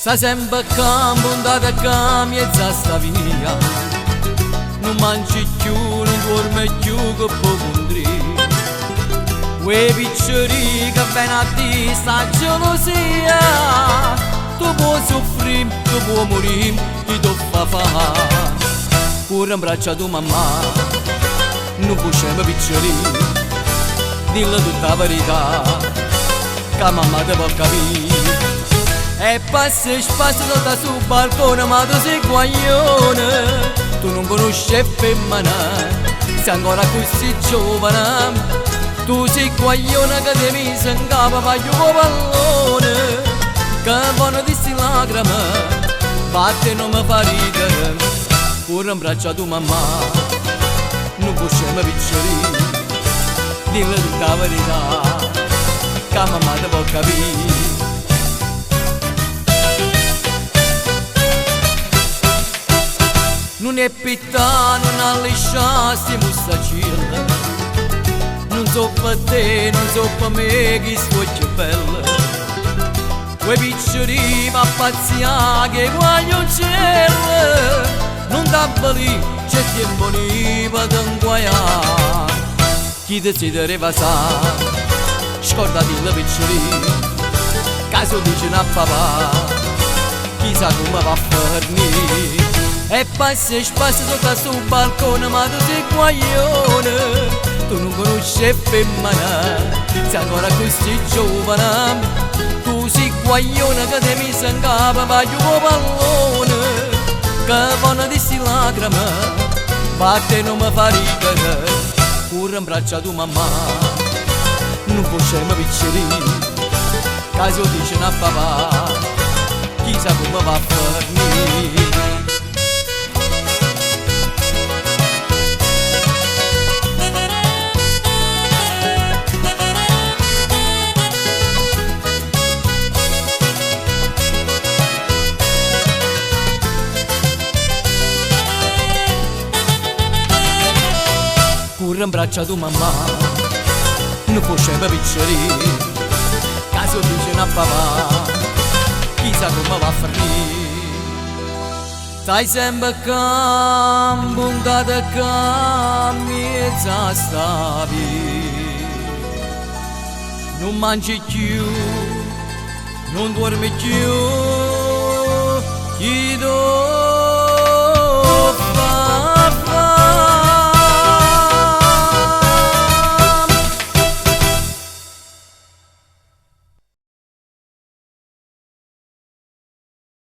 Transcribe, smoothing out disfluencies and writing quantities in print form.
Stai sempre cambuntata che mezza sta via. Non mangi più, non dormi più che può condri. Quei piccoli che vengono a te sta gelosia. Tu puoi soffrire, tu puoi morire, chi ti fa fare? Pure in braccio a tua mamma, non possiamo piccoli. Dillo tutta la verità, che mamma ti può capire. E passa e spazza tutta sul balcone, ma tu sei guaglione. Tu non conosci femmina, sei ancora così giovane. Tu sei guaglione che ti mise in capo paio pallone. Che buono di sti lacrime, batte non mi fa ridere. Pure in braccio a tua mamma, non possiamo piccoli. Dillo tutta la verità, che mamma ti può capire. Non è pittà, non ha lisciati mustacilla. Non so per te, non so per me che sto più bella. Quei piccoli ma pazzia che voglio il cielo. Non t'abba lì, c'è tempo lì per t'inguaiare. Chi desidera sa, scordati la piccoli. Caso dice a papà, chissà come va a fornire. E passa e spazza sotto sul balcone, ma tu sei guaglione. Tu non conosci femmina, sei ancora così giovane. Tu sei guaglione che ti mise in capo paio pallone. Che buona di sti lacrime, batte non mi fa ridere. Pure in braccio a tua mamma, non possiamo piccoli. Caso dice a papà, chissà come va a fornire. Pure in braccio a tua mamma, non possiamo piccoli. Caso dice a papà, chissà come va a finire. Stai sempre cambuntata che mezza stavi. Non mangi più, non dormi più,